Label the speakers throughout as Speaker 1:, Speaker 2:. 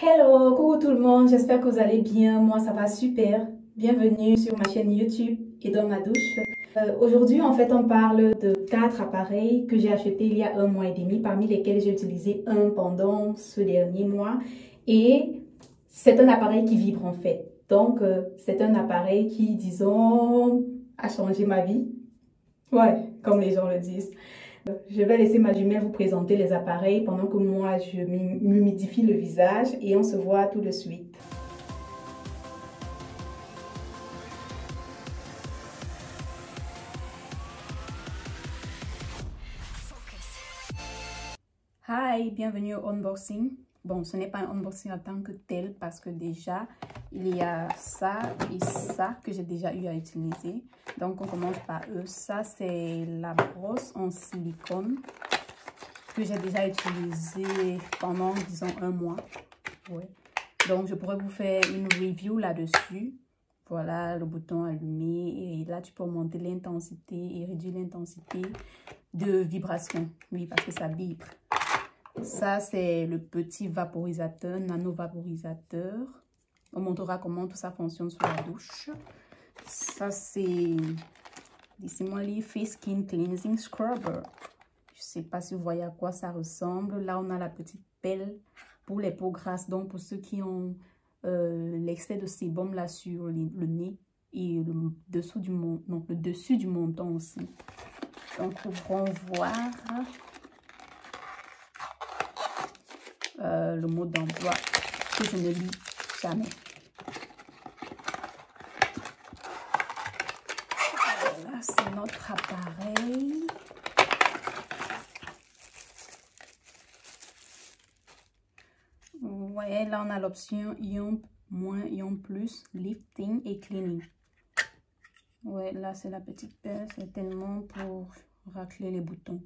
Speaker 1: Hello, coucou tout le monde, j'espère que vous allez bien. Moi, ça va super. Bienvenue sur ma chaîne YouTube et dans ma douche. Aujourd'hui, en fait, on parle de 4 appareils que j'ai achetés il y a 1 mois et demi, parmi lesquels j'ai utilisé un pendant ce dernier mois. Et c'est un appareil qui vibre en fait. Donc, c'est un appareil qui, disons, a changé ma vie. Ouais, comme les gens le disent. Je vais laisser ma jumelle vous présenter les appareils pendant que moi je m'humidifie le visage et on se voit tout de suite. Hi, bienvenue au unboxing. Bon, ce n'est pas un unboxing en tant que tel parce que déjà il y a ça et ça que j'ai déjà eu à utiliser. Donc on commence par eux. Ça c'est la brosse en silicone que j'ai déjà utilisé pendant, disons, 1 mois. Ouais. Donc, je pourrais vous faire une review là-dessus. Voilà, le bouton allumé. Et là, tu peux monter l'intensité et réduire l'intensité de vibration. Oui, parce que ça vibre. Ça, c'est le petit vaporisateur, nano-vaporisateur. On montrera comment tout ça fonctionne sous la douche. Ça, c'est... Laissez-moi lire Face Skin Cleansing Scrubber. Je sais pas si vous voyez à quoi ça ressemble. Là, on a la petite pelle pour les peaux grasses. Donc, pour ceux qui ont l'excès de sébum là sur le nez et le dessous du menton, donc le dessus du menton aussi. Donc, pour voir le mot d'emploi que je ne lis jamais. Voilà, c'est notre appareil. Vous voyez, là, on a l'option ion moins, ion plus, lifting et cleaning. Ouais, là, c'est la petite pelle, c'est tellement pour racler les boutons.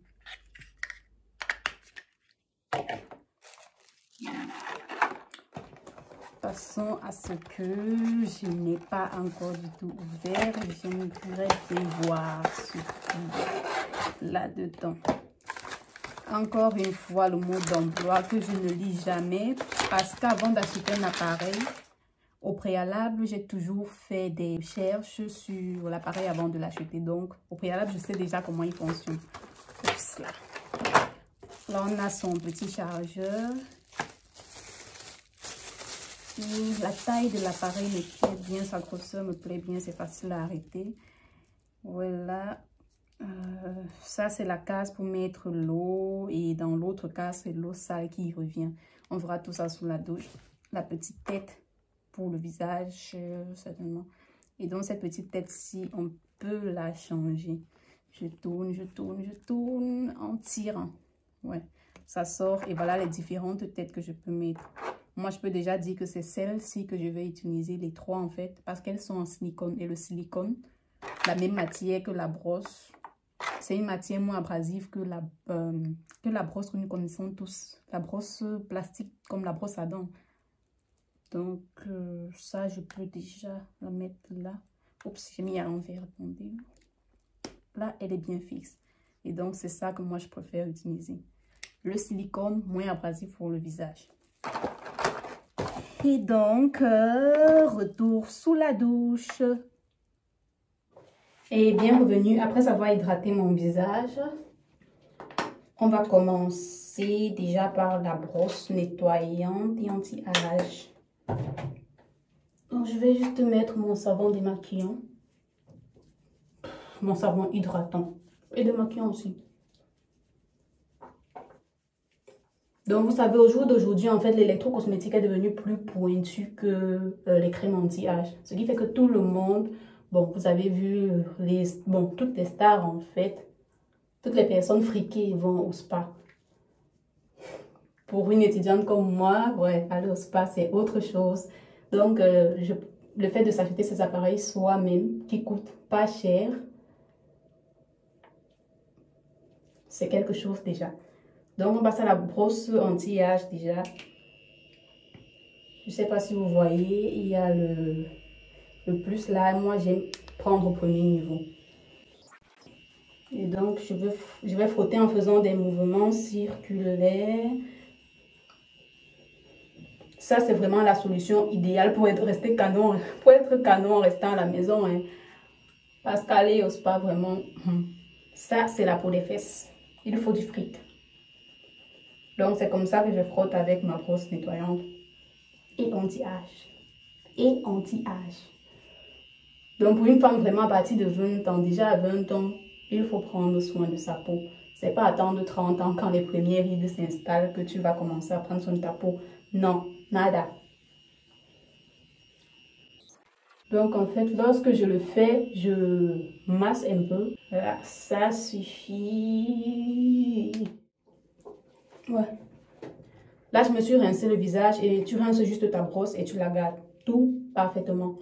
Speaker 1: Passons à ce que je n'ai pas encore du tout ouvert. J'aimerais voir ce qu'il y a là-dedans. Encore une fois, le mot d'emploi que je ne lis jamais parce qu'avant d'acheter un appareil, au préalable, j'ai toujours fait des recherches sur l'appareil avant de l'acheter. Donc, au préalable, je sais déjà comment il fonctionne. Oups, là. Là, on a son petit chargeur. Et la taille de l'appareil me plaît bien, sa grosseur me plaît bien, c'est facile à arrêter. Voilà. Ça, c'est la case pour mettre l'eau et dans l'autre case, c'est l'eau sale qui revient. On verra tout ça sous la douche. La petite tête pour le visage, certainement. Et donc, cette petite tête-ci, on peut la changer. Je tourne, je tourne, je tourne en tirant. Ouais, ça sort et voilà les différentes têtes que je peux mettre. Moi, je peux déjà dire que c'est celle-ci que je vais utiliser, les trois en fait, parce qu'elles sont en silicone. Et le silicone, la même matière que la brosse, c'est une matière moins abrasive que la brosse que nous connaissons tous. La brosse plastique comme la brosse à dents. Donc, ça, je peux déjà la mettre là. Oups, j'ai mis à l'envers, attendez. Là, elle est bien fixe. Et donc, c'est ça que moi, je préfère utiliser. Le silicone moins abrasif pour le visage. Et donc, retour sous la douche. Et bienvenue. Après avoir hydraté mon visage, on va commencer déjà par la brosse nettoyante et anti-âge. Donc, je vais juste mettre mon savon démaquillant. Mon savon hydratant. Et démaquillant aussi. Donc, vous savez, au jour d'aujourd'hui, en fait, l'électrocosmétique est devenu plus pointu que les crèmes anti-âge. Ce qui fait que tout le monde, bon, vous avez vu, toutes les stars, en fait, toutes les personnes friquées vont au spa. Pour une étudiante comme moi, ouais, aller au spa, c'est autre chose. Donc, le fait de s'acheter ces appareils soi-même, qui coûtent pas cher, c'est quelque chose déjà. Donc, on passe à la brosse anti-âge déjà. Je ne sais pas si vous voyez, il y a le plus là. Moi, j'aime prendre au premier niveau. Et donc, je vais frotter en faisant des mouvements circulaires. Ça, c'est vraiment la solution idéale pour être canon en restant à la maison. Hein. Parce qu'aller au spa, vraiment, ça, c'est la peau des fesses. Il faut du fric. Donc, c'est comme ça que je frotte avec ma brosse nettoyante. Et anti-âge. Et anti-âge. Donc, pour une femme vraiment à partir de 20 ans, déjà à 20 ans, il faut prendre soin de sa peau. C'est pas attendre 30 ans quand les premières rides s'installent que tu vas commencer à prendre soin de ta peau. Non, nada. Donc, en fait, lorsque je le fais, je masse un peu. Voilà, ça suffit. Ouais. Là, je me suis rincé le visage et tu rinces juste ta brosse et tu la gardes tout parfaitement.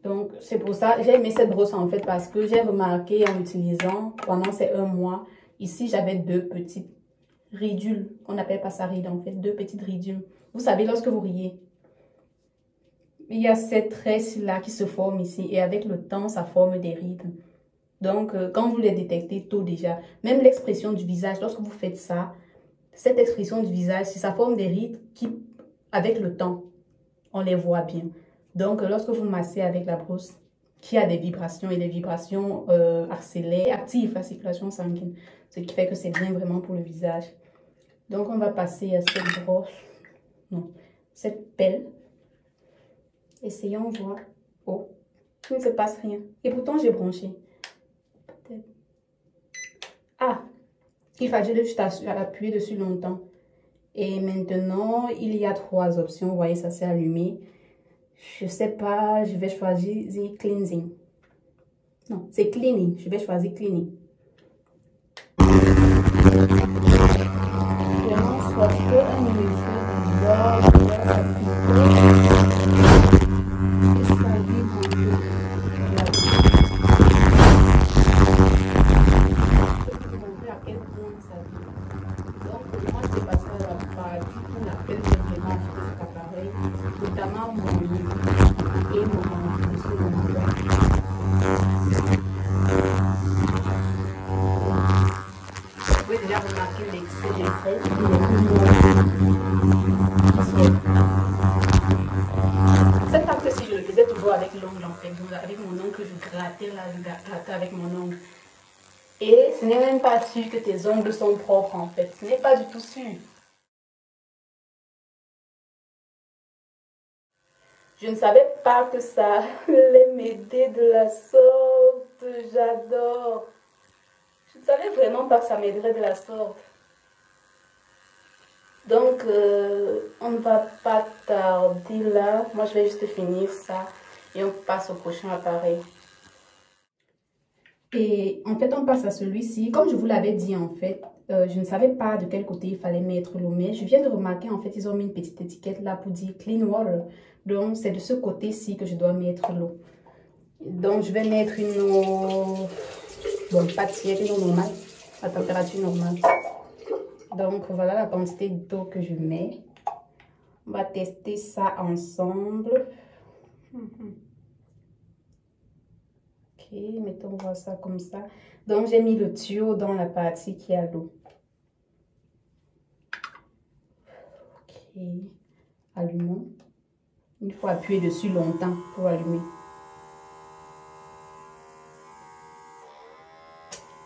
Speaker 1: Donc, c'est pour ça, j'ai aimé cette brosse en fait parce que j'ai remarqué en utilisant pendant ces 1 mois, ici j'avais 2 petites ridules. On n'appelle pas ça ride en fait, 2 petites ridules. Vous savez, lorsque vous riez, il y a cette tresse-là qui se forme ici et avec le temps, ça forme des rides. Donc, quand vous les détectez tôt déjà, même l'expression du visage, lorsque vous faites ça, cette expression du visage, si ça forme des rides qui, avec le temps, on les voit bien. Donc, lorsque vous massez avec la brosse, qui a des vibrations et des vibrations accélèrent, activent la circulation sanguine, ce qui fait que c'est bien vraiment pour le visage. Donc, on va passer à cette brosse, non, cette pelle. Essayons voir. Oh, il ne se passe rien. Et pourtant, j'ai branché. Ah, il fallait juste appuyer dessus longtemps. Et maintenant, il y a 3 options. Vous voyez, ça s'est allumé. Je sais pas, je vais choisir The Cleansing. Non, c'est Cleaning. Je vais choisir Cleaning. Vraiment, soit que un effet bizarre, notamment mon et mon vous pouvez déjà remarquer l'excès de graisse. Cette partie ci je le faisais toujours avec l'ongle en fait. Avec mon ongle, je grattais là, je grattais avec mon ongle. Et ce n'est même pas sûr que tes ongles sont propres en fait. Ce n'est pas du tout sûr. Je ne savais pas que ça allait m'aider de la sorte. J'adore. Je ne savais vraiment pas que ça m'aiderait de la sorte. Donc, on ne va pas tarder là. Moi, je vais juste finir ça et on passe au prochain appareil. Et en fait, on passe à celui-ci. Comme je vous l'avais dit, en fait, je ne savais pas de quel côté il fallait mettre l'eau. Mais je viens de remarquer, en fait, ils ont mis une petite étiquette là pour dire Clean Water. Donc, c'est de ce côté-ci que je dois mettre l'eau. Donc, je vais mettre une eau, bon, pas tiède, une eau normale, à température normale. Donc, voilà la quantité d'eau que je mets. On va tester ça ensemble. Ok, mettons voir ça comme ça. Donc, j'ai mis le tuyau dans la partie qui a l'eau. Ok, allumons. Il faut appuyer dessus longtemps pour allumer.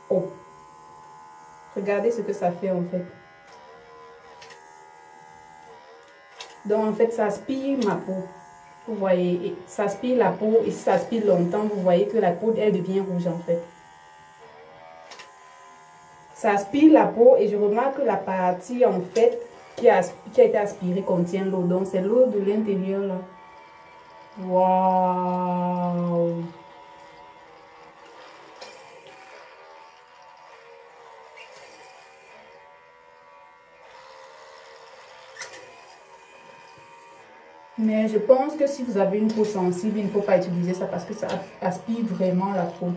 Speaker 1: Oh, regardez ce que ça fait en fait. Donc, en fait, ça aspire ma peau. Vous voyez, ça aspire la peau et si ça aspire longtemps, vous voyez que la peau, elle devient rouge en fait. Ça aspire la peau et je remarque que la partie en fait qui a été aspirée contient l'eau. Donc, c'est l'eau de l'intérieur là. Waouh! Mais je pense que si vous avez une peau sensible, il ne faut pas utiliser ça parce que ça aspire vraiment la peau.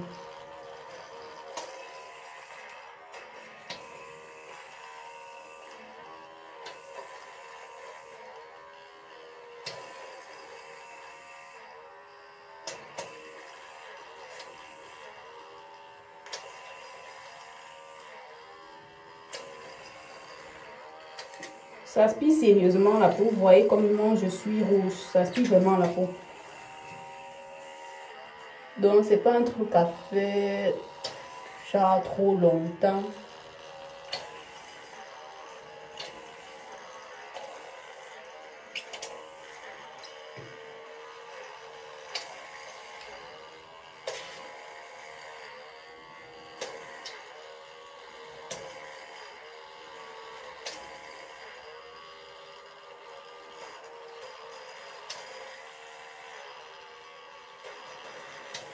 Speaker 1: Ça aspire sérieusement la peau. Vous voyez comment je suis rouge. Ça aspire vraiment la peau. Donc, c'est pas un truc à faire genre trop longtemps.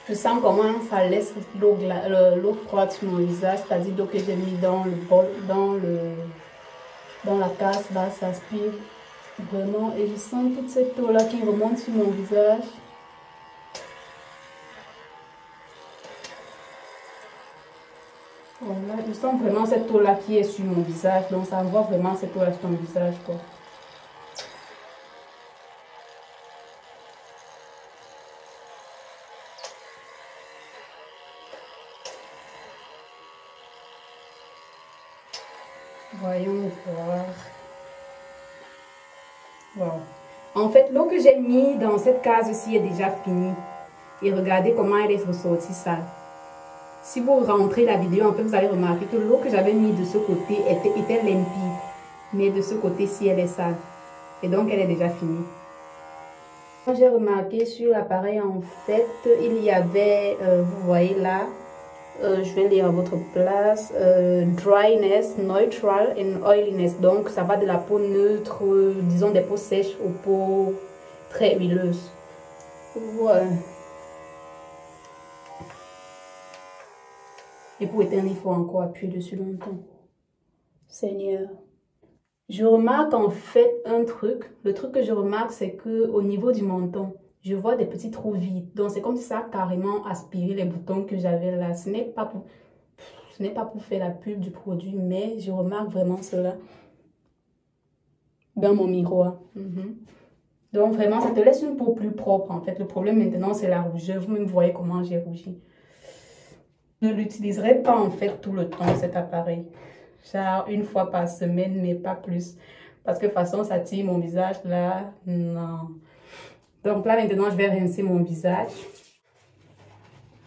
Speaker 1: Je sens comment ça laisse l'eau froide sur mon visage, c'est-à-dire l'eau que j'ai mis dans le bol, dans la casse, là, ça aspire vraiment. Et je sens toute cette eau-là qui remonte sur mon visage. Voilà, je sens vraiment cette eau-là qui est sur mon visage, donc ça envoie vraiment cette eau-là sur mon visage, quoi. Voyons voir. Wow. En fait, l'eau que j'ai mis dans cette case-ci est déjà finie. Et regardez comment elle est ressortie sale. Si vous rentrez la vidéo, en fait, vous allez remarquer que l'eau que j'avais mis de ce côté était limpide. Mais de ce côté-ci, elle est sale. Et donc, elle est déjà finie. J'ai remarqué sur l'appareil, en fait, il y avait, vous voyez là, je vais lire à votre place, dryness, neutral and oiliness. Donc, ça va de la peau neutre, disons des peaux sèches aux peaux très huileuses. Voilà. Et pour éteindre, il faut encore appuyer dessus longtemps. Seigneur. Je remarque en fait un truc. Le truc que je remarque, c'est que au niveau du menton, je vois des petits trous vides. Donc, c'est comme si ça a carrément aspiré les boutons que j'avais là. Ce n'est pas pour faire la pub du produit, mais je remarque vraiment cela dans mon miroir. Donc, vraiment, ça te laisse une peau plus propre, en fait. Le problème maintenant, c'est la rougeur. Vous-même voyez comment j'ai rougi. Je ne l'utiliserai pas, en fait, tout le temps, cet appareil. Genre, une fois par semaine, mais pas plus. Parce que de toute façon, ça tire mon visage, là. Non. Donc, là, maintenant, je vais rincer mon visage.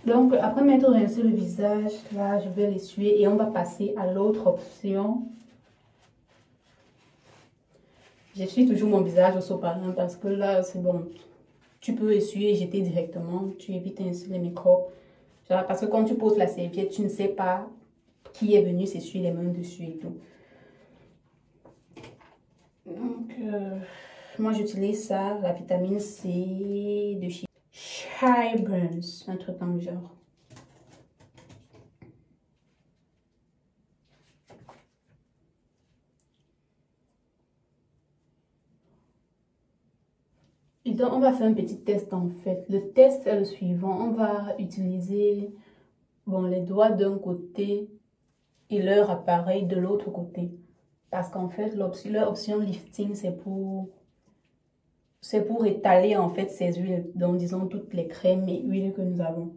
Speaker 1: Donc, après m'être rincé le visage, là, je vais l'essuyer et on va passer à l'autre option. J'essuie toujours mon visage au sopalin parce que là, c'est bon. Tu peux essuyer et jeter directement. Tu évites ainsi les microbes. Genre, parce que quand tu poses la serviette, tu ne sais pas qui est venu s'essuyer les mains dessus et tout. Donc, moi, j'utilise ça, la vitamine C de chez Shyburns, un truc dans le genre. Et donc, on va faire un petit test en fait. Le test est le suivant. On va utiliser les doigts d'un côté et leur appareil de l'autre côté. Parce qu'en fait, leur option lifting, c'est pour étaler en fait ces huiles. Donc, disons toutes les crèmes et huiles que nous avons.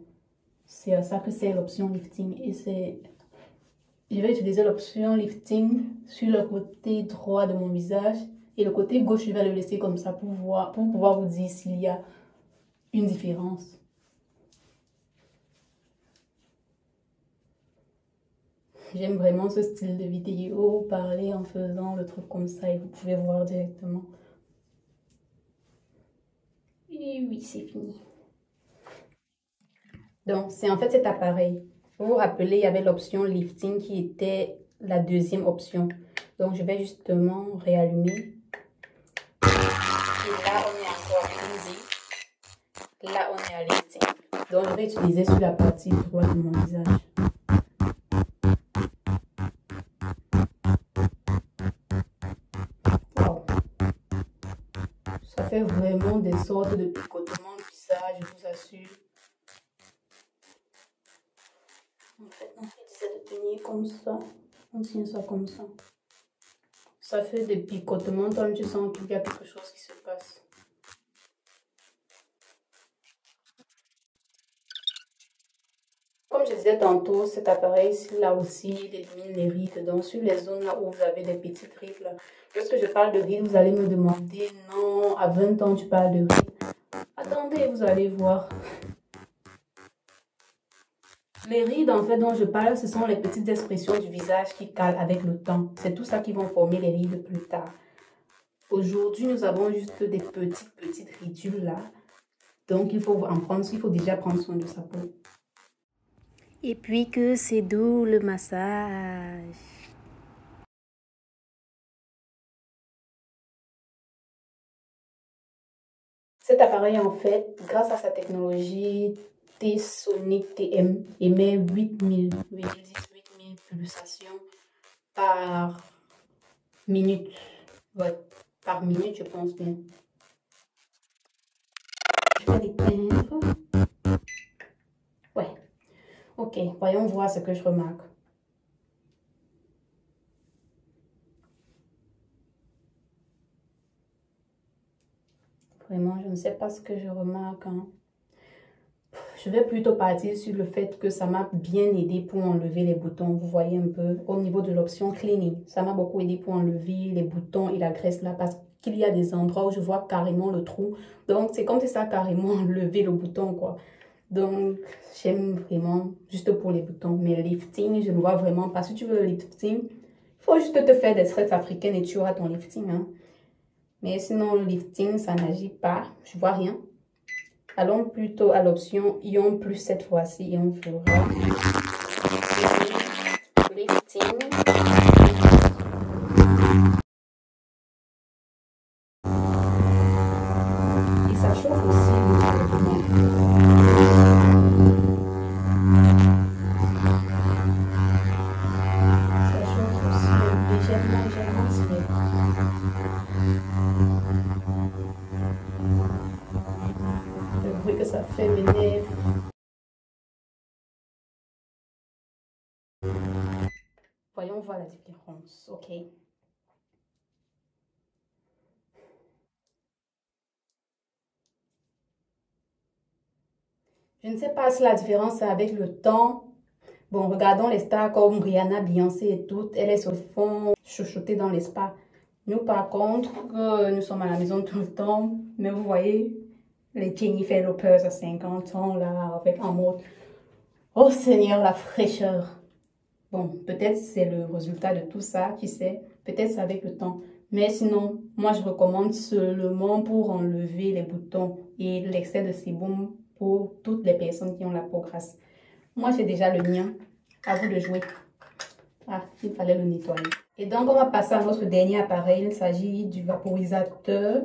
Speaker 1: C'est à ça que c'est l'option lifting. Et je vais utiliser l'option lifting sur le côté droit de mon visage. Et le côté gauche, je vais le laisser comme ça pour pouvoir vous dire s'il y a une différence. J'aime vraiment ce style de vidéo, parler en faisant le truc comme ça et vous pouvez voir directement. Et oui, c'est fini. Donc, c'est en fait cet appareil. Vous vous rappelez, il y avait l'option lifting qui était la deuxième option. Donc, je vais justement réallumer. Et là, on est encore cleansing. Là, on est à lifting. Donc, je vais utiliser sur la partie droite de mon visage. Wow. Ça fait vraiment des sortes de picotements de visage, je vous assure. En fait, on disait de tenir comme ça. On tient ça comme ça. Ça fait des picotements, toi tu sens qu'il y a quelque chose qui se passe. Comme je disais tantôt, cet appareil-ci, là aussi, il élimine les rides. Donc, sur les zones là où vous avez des petites rides, là, lorsque je parle de rides, vous allez me demander, non, à 20 ans, tu parles de rides. Attendez, vous allez voir. Les rides, en fait, dont je parle, ce sont les petites expressions du visage qui calent avec le temps. C'est tout ça qui vont former les rides plus tard. Aujourd'hui, nous avons juste des petites ridules là. Donc, il faut déjà prendre soin de sa peau. Et puis que c'est doux le massage. Cet appareil, en fait, grâce à sa technologie T-Sonic TM, émet 8000 pulsations par minute. Ouais, par minute, je pense bien. Je vais l'éteindre. Ouais. Ok, voyons voir ce que je remarque. Vraiment, je ne sais pas ce que je remarque. Hein. Je vais plutôt partir sur le fait que ça m'a bien aidé pour enlever les boutons. Vous voyez un peu au niveau de l'option cleaning. Ça m'a beaucoup aidé pour enlever les boutons et la graisse là parce qu'il y a des endroits où je vois carrément le trou. Donc, c'est comme si ça a carrément enlevé le bouton quoi. Donc, j'aime vraiment juste pour les boutons. Mais le lifting, je ne vois vraiment pas. Si tu veux le lifting, il faut juste te faire des tresses africaines et tu auras ton lifting. Hein. Mais sinon, le lifting, ça n'agit pas. Je vois rien. Allons plutôt à l'option Ion Plus cette fois-ci et on fera lifting. Et ça chauffe aussi légèrement. Ça chauffe aussi légèrement tiré. Le bruit que ça fait m'énerve. Voyons voir la différence. Ok. Je ne sais pas si la différence est avec le temps. Bon, regardons les stars comme Rihanna, Beyoncé et toutes. Elles se font chouchouter dans les spas. Nous, par contre, nous sommes à la maison tout le temps. Mais vous voyez, les Jennifer Lopez à 50 ans, là, avec un mode. Oh Seigneur, la fraîcheur. Bon, peut-être c'est le résultat de tout ça, qui sait. Peut-être c'est avec le temps. Mais sinon, moi, je recommande seulement pour enlever les boutons et l'excès de sébum pour toutes les personnes qui ont la peau grasse. Moi, j'ai déjà le mien. À vous de jouer. Ah, il fallait le nettoyer. Et donc, on va passer à notre dernier appareil. Il s'agit du vaporisateur.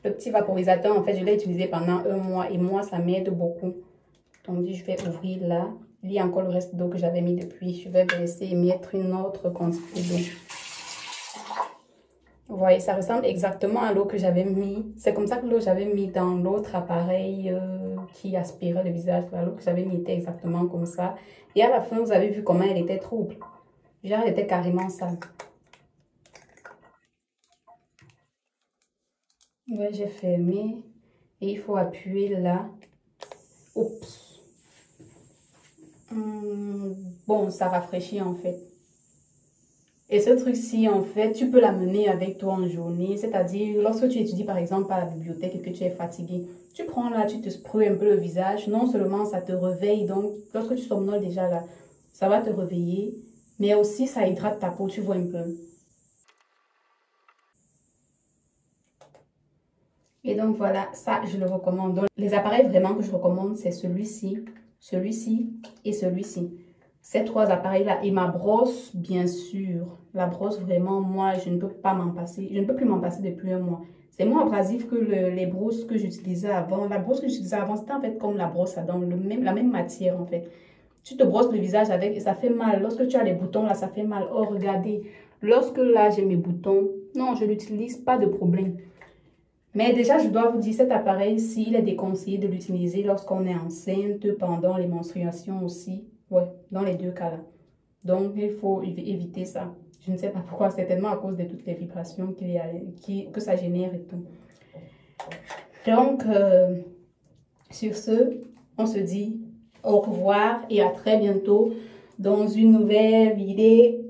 Speaker 1: Le petit vaporisateur, en fait, je l'ai utilisé pendant un mois et moi, ça m'aide beaucoup. Donc, je vais ouvrir là. Il y a encore le reste d'eau que j'avais mis depuis. Je vais baisser et mettre une autre quantité d'eau. Vous voyez, ça ressemble exactement à l'eau que j'avais mis. C'est comme ça que l'eau que j'avais mis dans l'autre appareil qui aspirait le visage. L'eau que j'avais mis était exactement comme ça. Et à la fin, vous avez vu comment elle était trouble. Genre, elle était carrément sale. Ouais, j'ai fermé. Et il faut appuyer là. Oups. Bon, ça rafraîchit en fait. Et ce truc-ci, en fait, tu peux l'amener avec toi en journée. C'est-à-dire, lorsque tu étudies, par exemple, à la bibliothèque et que tu es fatigué, tu prends là, tu te sprayes un peu le visage. Non seulement ça te réveille, donc, lorsque tu somnoles déjà là, ça va te réveiller. Mais aussi, ça hydrate ta peau, tu vois un peu. Et donc, voilà, ça, je le recommande. Donc, les appareils vraiment que je recommande, c'est celui-ci et celui-ci. Ces trois appareils-là et ma brosse, bien sûr. La brosse, vraiment, moi, je ne peux pas m'en passer. Je ne peux plus m'en passer depuis un mois. C'est moins abrasif que les brosses que j'utilisais avant. La brosse que j'utilisais avant, c'était en fait comme la brosse à dents, la même matière en fait. Tu te brosses le visage avec et ça fait mal. Lorsque tu as les boutons là, ça fait mal. Oh, regardez. Lorsque là, j'ai mes boutons, non, je l'utilise, pas de problème. Mais déjà, je dois vous dire, cet appareil-ci, il est déconseillé de l'utiliser lorsqu'on est enceinte, pendant les menstruations aussi. Ouais, dans les deux cas là. Donc, il faut éviter ça. Je ne sais pas pourquoi, certainement à cause de toutes les vibrations que ça génère et tout. Donc, sur ce, on se dit Au revoir et à très bientôt dans une nouvelle vidéo.